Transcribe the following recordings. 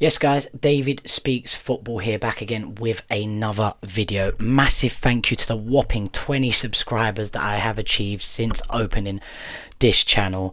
Yes guys, David Speaks Football here, back again with another video. Massive thank you to the whopping 20 subscribers that I have achieved since opening this channel.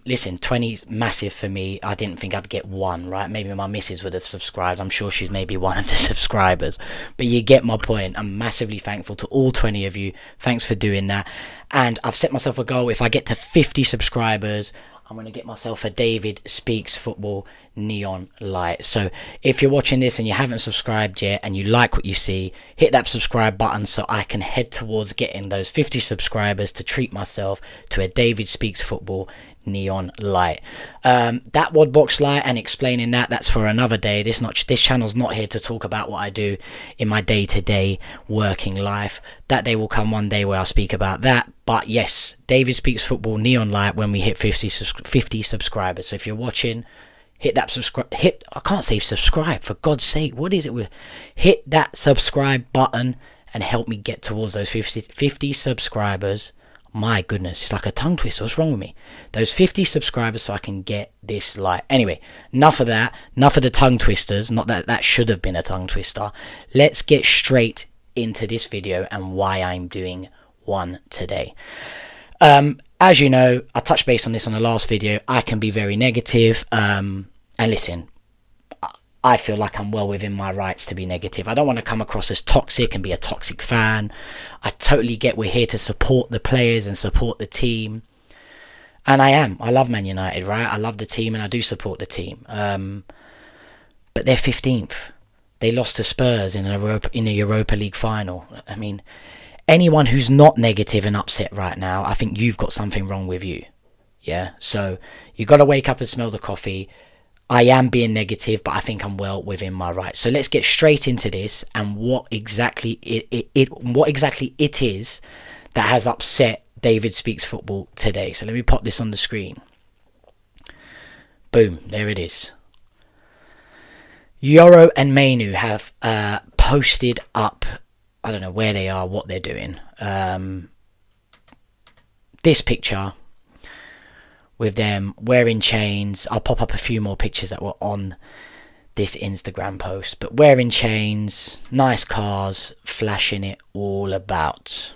Listen, 20 is massive for me. I didn't think I'd get one, right? Maybe my missus would have subscribed. I'm sure she's maybe one of the subscribers. But you get my point. I'm massively thankful to all 20 of you. Thanks for doing that. And I've set myself a goal. If I get to 50 subscribers, I'm going to get myself a David Speaks Football neon light. So if you're watching this and you haven't subscribed yet and you like what you see, hit that subscribe button so I can head towards getting those 50 subscribers to treat myself to a David Speaks Football neon light. That WOD box light and explaining that's for another day. This channel's not here to talk about what I do in my day-to-day working life. That day will come one day where I'll speak about that. But yes, David Speaks Football neon light when we hit 50 subscribers. So if you're watching, hit that I can't say subscribe, for God's sake. What is it? Hit that subscribe button and help me get towards those 50 subscribers. My goodness, it's like a tongue twister. What's wrong with me? Those 50 subscribers so I can get this light. Anyway, enough of that. Enough of the tongue twisters. Not that that should have been a tongue twister. Let's get straight into this video and why I'm doing one today. As you know, I touched base on this on the last video. I can be very negative. And listen, I feel like I'm well within my rights to be negative. I don't want to come across as toxic and be a toxic fan. I totally get we're here to support the players and support the team. And I am. I love Man United, right? I love the team and I do support the team. But they're 15th. They lost to Spurs in a Europa League final. I mean, anyone who's not negative and upset right now, I think you've got something wrong with you. Yeah? So you got to wake up and smell the coffee. I am being negative, but I think I'm well within my rights. So let's get straight into this and what exactly it is that has upset David Speaks Football today. So let me pop this on the screen. Boom, there it is. Yoro and Maino have posted up, I don't know where they are, what they're doing. This picture with them wearing chains. I'll pop up a few more pictures that were on this Instagram post, but wearing chains, nice cars, flashing it all about.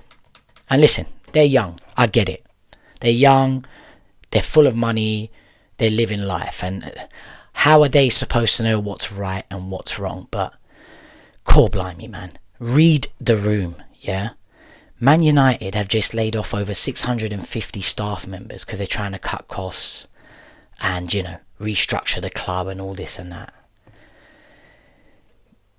And listen, they're young. I get it. They're young. They're full of money. They're living life. And how are they supposed to know what's right and what's wrong? But core blimey, man. Read the room, yeah? Man United have just laid off over 650 staff members because they're trying to cut costs and, you know, restructure the club and all this and that.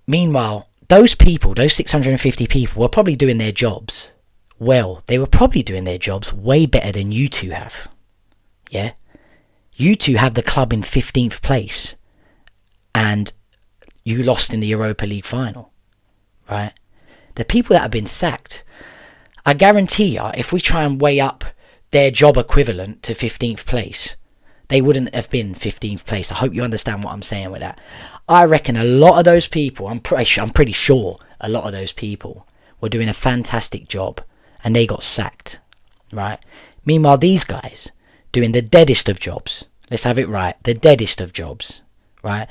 Meanwhile, those people, those 650 people were probably doing their jobs well. They were probably doing their jobs way better than you two have. Yeah? You two have the club in 15th place and you lost in the Europa League final, right? The people that have been sacked, I guarantee you, if we try and weigh up their job equivalent to 15th place, they wouldn't have been 15th place. I hope you understand what I'm saying with that. I reckon a lot of those people, I'm pretty sure a lot of those people were doing a fantastic job and they got sacked, right? Meanwhile, these guys doing the deadest of jobs. Let's have it right. The deadest of jobs, right?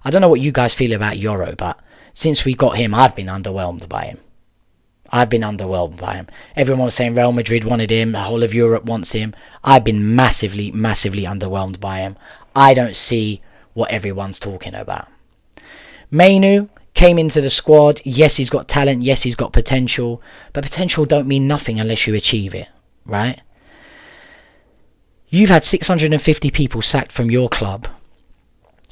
I don't know what you guys feel about Yoro, but since we got him, I've been underwhelmed by him. Everyone was saying Real Madrid wanted him. The whole of Europe wants him. I've been massively underwhelmed by him. I don't see what everyone's talking about. Maino came into the squad. Yes, he's got talent. Yes, he's got potential. But potential don't mean nothing unless you achieve it, right? You've had 650 people sacked from your club.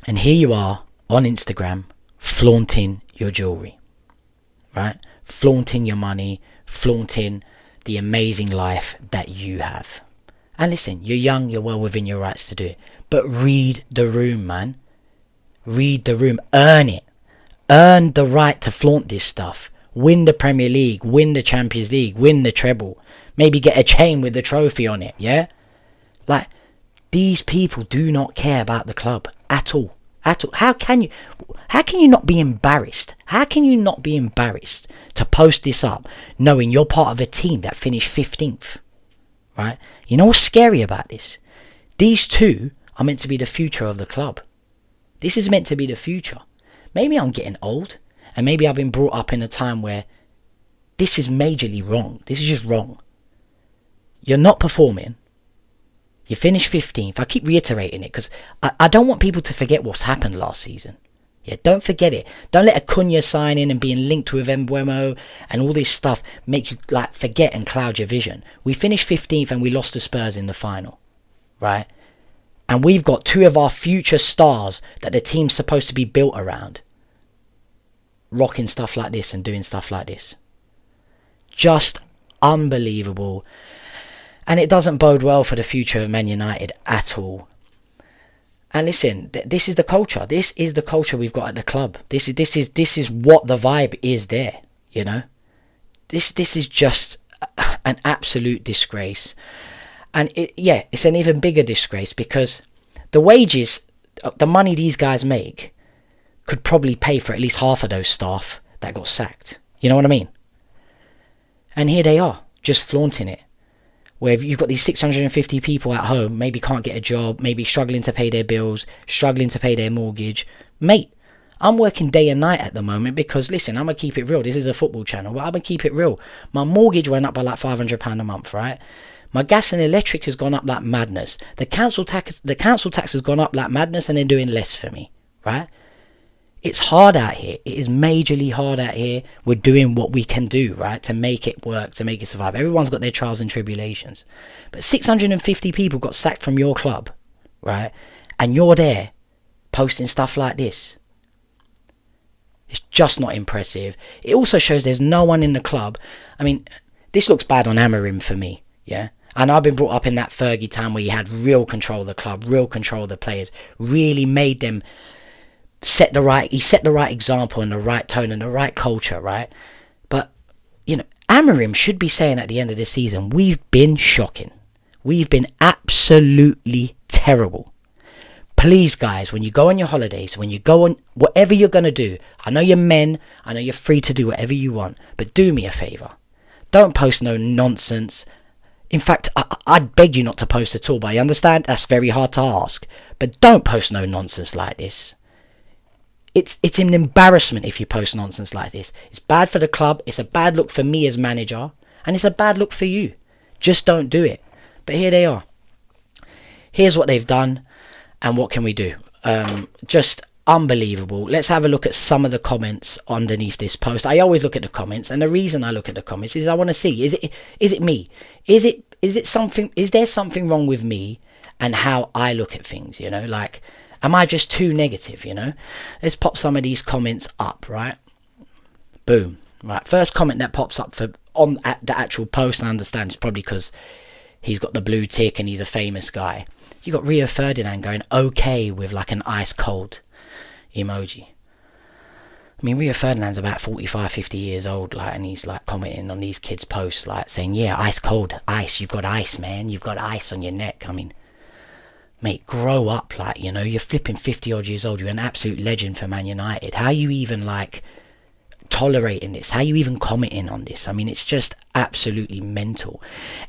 And here you are on Instagram flaunting your jewellery, right? Flaunting your money, flaunting the amazing life that you have. And listen, you're young, you're well within your rights to do it. But read the room, man. Read the room. Earn it. Earn the right to flaunt this stuff. Win the Premier League, win the Champions League, win the treble. Maybe get a chain with the trophy on it, yeah? Like, these people do not care about the club at all. At all. How can you not be embarrassed? How can you not be embarrassed to post this up knowing you're part of a team that finished 15th? Right? You know what's scary about this? These two are meant to be the future of the club. This is meant to be the future. Maybe I'm getting old, and maybe I've been brought up in a time where this is majorly wrong. This is just wrong. You're not performing. You finished 15th. I keep reiterating it because I don't want people to forget what's happened last season. Yeah, don't forget it. Don't let Acuna sign in and being linked with Mbeumo and all this stuff make you like forget and cloud your vision. We finished 15th and we lost to Spurs in the final, right? And we've got two of our future stars that the team's supposed to be built around, rocking stuff like this and doing stuff like this. Just unbelievable. And it doesn't bode well for the future of Man United at all. And listen, this is the culture. This is the culture we've got at the club. This is what the vibe is there, you know. This is just an absolute disgrace. And it's an even bigger disgrace because the wages, the money these guys make could probably pay for at least half of those staff that got sacked. You know what I mean? And here they are, just flaunting it. Where you've got these 650 people at home, maybe can't get a job, maybe struggling to pay their bills, struggling to pay their mortgage. Mate, I'm working day and night at the moment because, listen, I'm going to keep it real. This is a football channel, but I'm going to keep it real. My mortgage went up by like £500 a month, right? My gas and electric has gone up like madness. The council tax has gone up like madness and they're doing less for me, right? It's hard out here. It is majorly hard out here. We're doing what we can do, right? To make it work, to make it survive. Everyone's got their trials and tribulations. But 650 people got sacked from your club, right? And you're there posting stuff like this. It's just not impressive. It also shows there's no one in the club. I mean, this looks bad on Amorim for me, yeah? And I've been brought up in that Fergie time where he had real control of the club, real control of the players, really made them set the right example and the right tone and the right culture, right? But, you know, Amorim should be saying at the end of the season, we've been shocking. We've been absolutely terrible. Please, guys, when you go on your holidays, when you go on whatever you're going to do, I know you're men, I know you're free to do whatever you want, but do me a favour. Don't post no nonsense. In fact, I'd beg you not to post at all, but I understand that's very hard to ask. But don't post no nonsense like this. It's an embarrassment if you post nonsense like this. It's bad for the club, it's a bad look for me as manager, and it's a bad look for you. Just don't do it. But here they are. Here's what they've done, and what can we do? Just unbelievable. Let's have a look at some of the comments underneath this post. I always look at the comments, and the reason I look at the comments is I want to see, is it me? Is there something wrong with me and how I look at things, you know? Like, am I just too negative, you know? Let's pop some of these comments up, right? Boom. Right, first comment that pops up at the actual post, I understand, it's probably because he's got the blue tick and he's a famous guy. You got Rio Ferdinand going okay with like an ice cold emoji. I mean, Rio Ferdinand's about 45, 50 years old, like, and he's like commenting on these kids' posts, like saying, yeah, ice cold, ice, you've got ice, man, you've got ice on your neck. I mean, mate, grow up, like, you know, you're flipping 50 odd years old, you're an absolute legend for Man United. How are you even like tolerating this? How are you even commenting on this? I mean, it's just absolutely mental.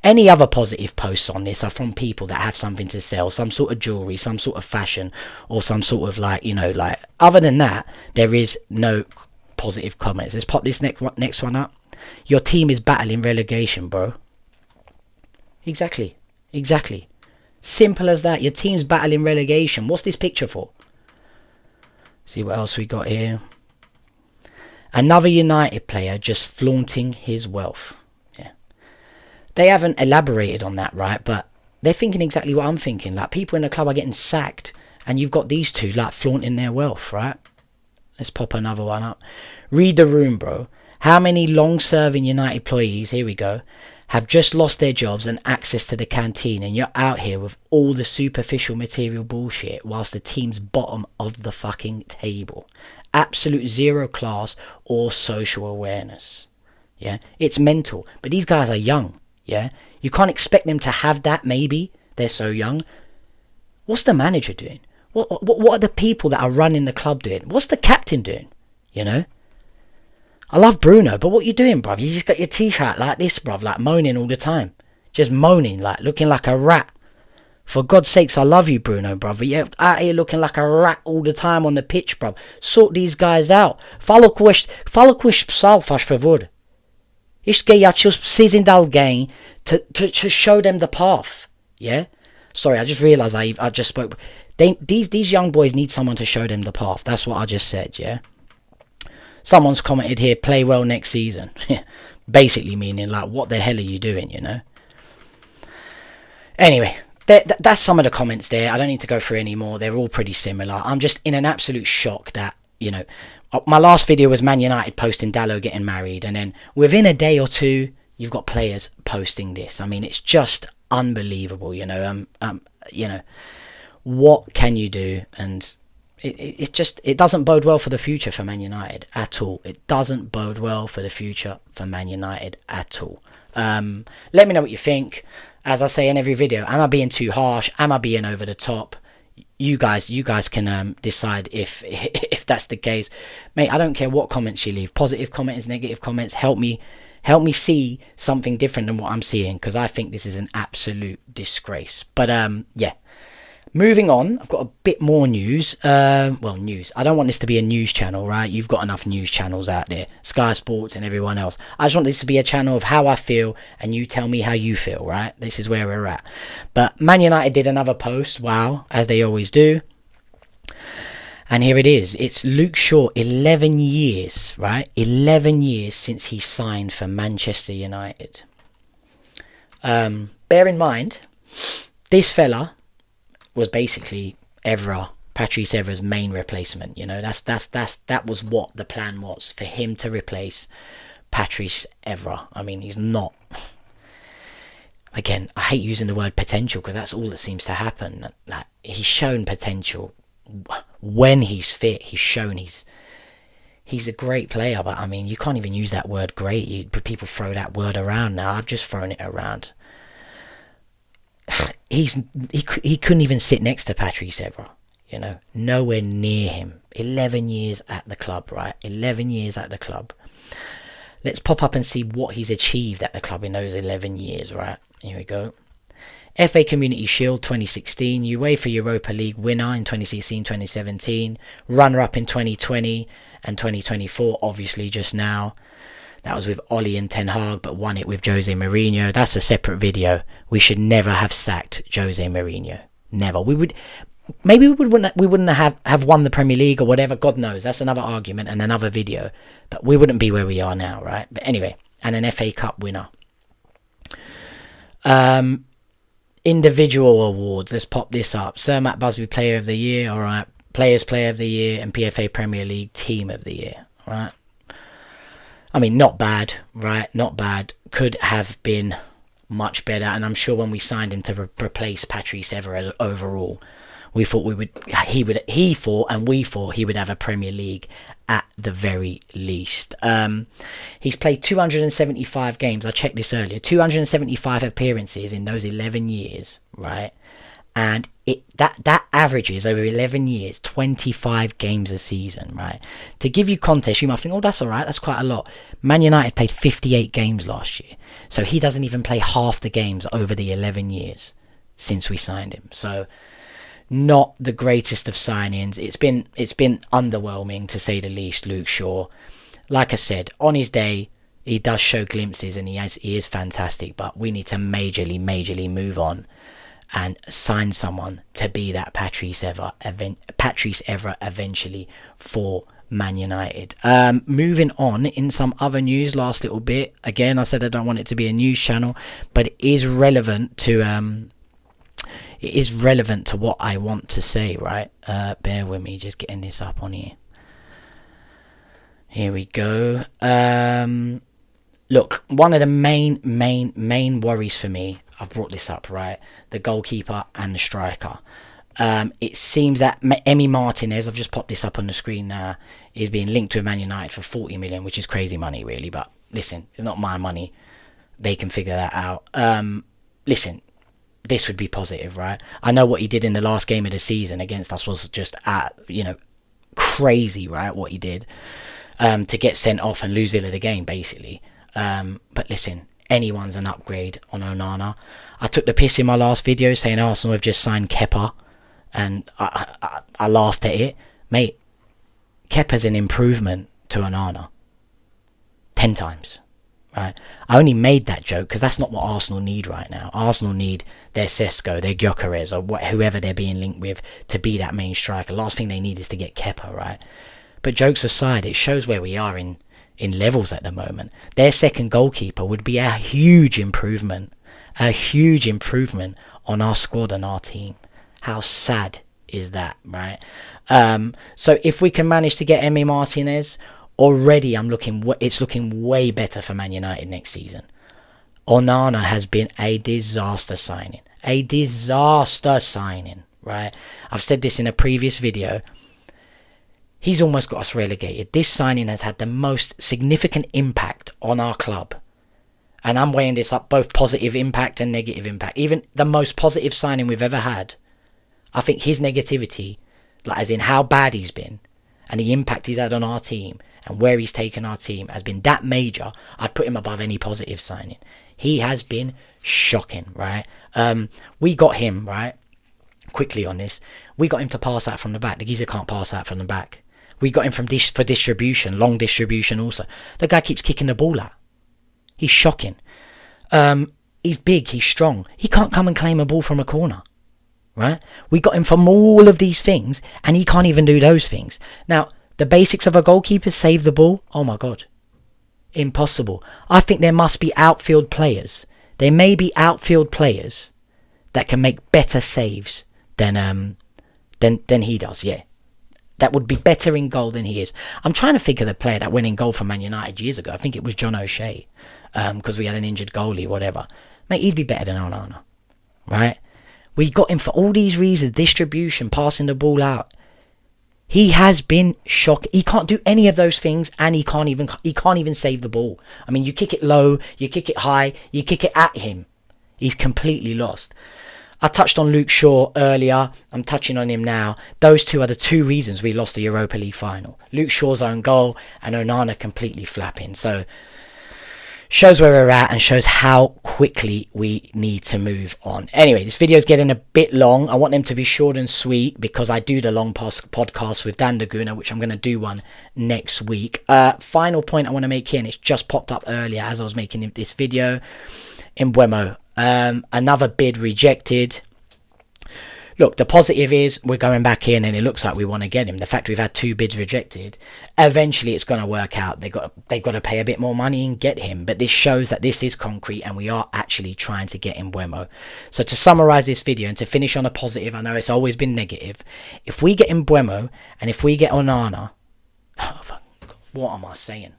Any other positive posts on this are from people that have something to sell, some sort of jewelry, some sort of fashion, or some sort of like, you know, like, other than that, there is no positive comments. Let's pop this next one up. Your team is battling relegation, bro. Exactly. Simple as that. Your team's battling relegation. What's this picture for? See what else we got here. Another United player just flaunting his wealth. Yeah. They haven't elaborated on that, right? But they're thinking exactly what I'm thinking. Like, people in the club are getting sacked, and you've got these two like flaunting their wealth, right? Let's pop another one up. Read the room, bro. How many long-serving United employees, here we go, have just lost their jobs and access to the canteen, and you're out here with all the superficial material bullshit whilst the team's bottom of the fucking table. Absolute zero class or social awareness. Yeah, it's mental. But these guys are young. Yeah, you can't expect them to have that. Maybe they're so young. What's the manager doing? What are the people that are running the club doing? What's the captain doing? You know, I love Bruno, but what you doing, bruv? You just got your t-shirt like this, bruv, like moaning all the time, just moaning, like looking like a rat. For God's sakes, I love you, Bruno, brother. You're out here looking like a rat all the time on the pitch, bruv. Sort these guys out. Fala com este pessoal, faz favor. Este gajo precisam de alguém to show them the path. Yeah? Sorry, I just realised I just spoke. These young boys need someone to show them the path. That's what I just said, yeah? Someone's commented here, play well next season. Basically meaning, like, what the hell are you doing, you know? Anyway, that's some of the comments there. I don't need to go through any more. They're all pretty similar. I'm just in an absolute shock that, you know, my last video was Man United posting Dalot getting married, and then within a day or two, you've got players posting this. I mean, it's just unbelievable, you know. You know, what can you do? And it doesn't bode well for the future for Man United at all. It doesn't bode well for the future for Man United at all. Let me know what you think. As I say in every video, am I being too harsh? Am I being over the top? You guys can decide if that's the case. Mate, I don't care what comments you leave. Positive comments, negative comments. Help me see something different than what I'm seeing, because I think this is an absolute disgrace. But yeah. Moving on, I've got a bit more news. Well, news. I don't want this to be a news channel, right? You've got enough news channels out there. Sky Sports and everyone else. I just want this to be a channel of how I feel, and you tell me how you feel, right? This is where we're at. But Man United did another post, wow, as they always do. And here it is. It's Luke Shaw, 11 years, right? 11 years since he signed for Manchester United. Bear in mind, this fella was basically Patrice Evra's main replacement. You know, that was what the plan was, for him to replace Patrice Evra. I mean, he's not. Again, I hate using the word potential, because that's all that seems to happen. Like, he's shown potential when he's fit. He's shown he's a great player, but I mean, you can't even use that word great. People throw that word around now. I've just thrown it around. He couldn't even sit next to Patrice Evra, you know, nowhere near him. 11 years at the club, right? 11 years at the club. Let's pop up and see what he's achieved at the club in those 11 years, right? Here we go. FA Community Shield 2016, UEFA Europa League winner in 2016-2017, runner-up in 2020 and 2024, obviously just now. That was with Oli and Ten Hag, but won it with Jose Mourinho. That's a separate video. We should never have sacked Jose Mourinho. Never. We wouldn't have won the Premier League or whatever. God knows. That's another argument and another video. But we wouldn't be where we are now, right? But anyway, and an FA Cup winner. Individual awards. Let's pop this up. Sir Matt Busby Player of the Year. All right. Players Player of the Year and PFA Premier League Team of the Year. All right. I mean, not bad, right? Not bad. Could have been much better. And I'm sure when we signed him to replace Patrice Evra overall, we thought he thought and we thought he would have a Premier League at the very least. He's played 275 games. I checked this earlier. 275 appearances in those 11 years, right? And that averages over 11 years 25 games a season, right? To give you context, you might think, oh, that's all right, that's quite a lot. Man United played 58 games last year, so he doesn't even play half the games over the 11 years since we signed him. So not the greatest of signings. It's been underwhelming, to say the least. Luke Shaw, like I said, on his day he does show glimpses and he is fantastic, but we need to majorly move on and sign someone to be that Patrice Evra eventually for Man United. Moving on, in some other news, last little bit. Again, I said I don't want it to be a news channel, but it is relevant to what I want to say, right? Bear with me, just getting this up on here. Here we go. Look, one of the main worries for me, I've brought this up, right? The goalkeeper and the striker. It seems that Emiliano Martinez, I've just popped this up on the screen now, is being linked with Man United for 40 million, which is crazy money, really. But listen, it's not my money. They can figure that out. Listen, this would be positive, right? I know what he did in the last game of the season against us was just, crazy, right? What he did to get sent off and lose Villa the game, basically. But listen, anyone's an upgrade on Onana. I took the piss in my last video saying Arsenal have just signed Kepa, and I laughed at it. Mate, Kepa's an improvement to Onana 10 times. Right? I only made that joke because that's not what Arsenal need right now. Arsenal need their Sesko, their Gyökeres, or whoever they're being linked with to be that main striker. Last thing they need is to get Kepa, right? But jokes aside, it shows where we are in levels at the moment. Their second goalkeeper would be a huge improvement on our squad and our team. How sad is that, right? So if we can manage to get Emi Martinez, already it's looking way better for Man United next season. Onana has been a disaster signing. Right? I've said this in a previous video. He's almost got us relegated. This signing has had the most significant impact on our club. And I'm weighing this up, both positive impact and negative impact. Even the most positive signing we've ever had, I think his negativity, like as in how bad he's been, and the impact he's had on our team, and where he's taken our team, has been that major. I'd put him above any positive signing. He has been shocking, right? We got him, right? Quickly on this. We got him to pass out from the back. The geezer can't pass out from the back. We got him for distribution, long distribution also. The guy keeps kicking the ball out. He's shocking. He's big, he's strong. He can't come and claim a ball from a corner, right? We got him from all of these things, and he can't even do those things. Now, the basics of a goalkeeper, save the ball. Oh my God. Impossible. I think there must be outfield players. There may be outfield players that can make better saves than he does, yeah. That would be better in goal than he is. I'm trying to think of the player that went in goal for Man United years ago. I think it was John O'Shea. Because we had an injured goalie, whatever. Mate, he'd be better than Onana. Right? We got him for all these reasons. Distribution, passing the ball out. He has been shocked. He can't do any of those things, and he can't even save the ball. I mean, you kick it low, you kick it high, you kick it at him. He's completely lost. I touched on Luke Shaw earlier. I'm touching on him now. Those two are the two reasons we lost the Europa League final. Luke Shaw's own goal and Onana completely flapping. So, shows where we're at and shows how quickly we need to move on. Anyway, this video is getting a bit long. I want them to be short and sweet because I do the long podcast with Dan Laguna, which I'm going to do one next week. Final point I want to make here, and it's just popped up earlier as I was making this video. Mbeumo, another bid rejected. Look, the positive is we're going back in and it looks like we want to get him. The fact we've had 2 bids rejected, eventually it's going to work out. They've got to pay a bit more money and get him. But this shows that this is concrete and we are actually trying to get Mbeumo. So to summarise this video and to finish on a positive, I know it's always been negative. If we get Mbeumo and if we get Onana, what am I saying?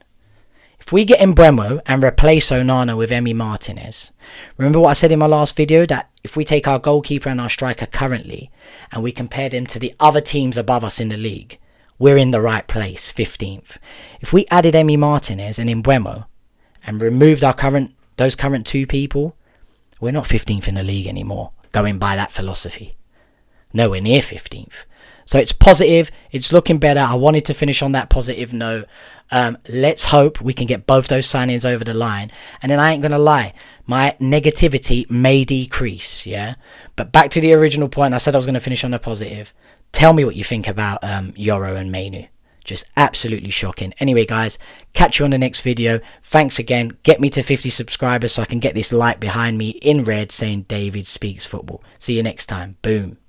If we get Mbeumo and replace Onana with Emi Martinez, remember what I said in my last video, that if we take our goalkeeper and our striker currently and we compare them to the other teams above us in the league, we're in the right place, 15th. If we added Emi Martinez and Mbeumo and removed those current 2 people, we're not 15th in the league anymore, going by that philosophy. Nowhere near 15th. So it's positive, it's looking better. I wanted to finish on that positive note. Let's hope we can get both those signings over the line. And then I ain't going to lie, my negativity may decrease, yeah? But back to the original point, I said I was going to finish on a positive. Tell me what you think about Yoro and Maino. Just absolutely shocking. Anyway, guys, catch you on the next video. Thanks again. Get me to 50 subscribers so I can get this light behind me in red saying David Speaks Football. See you next time. Boom.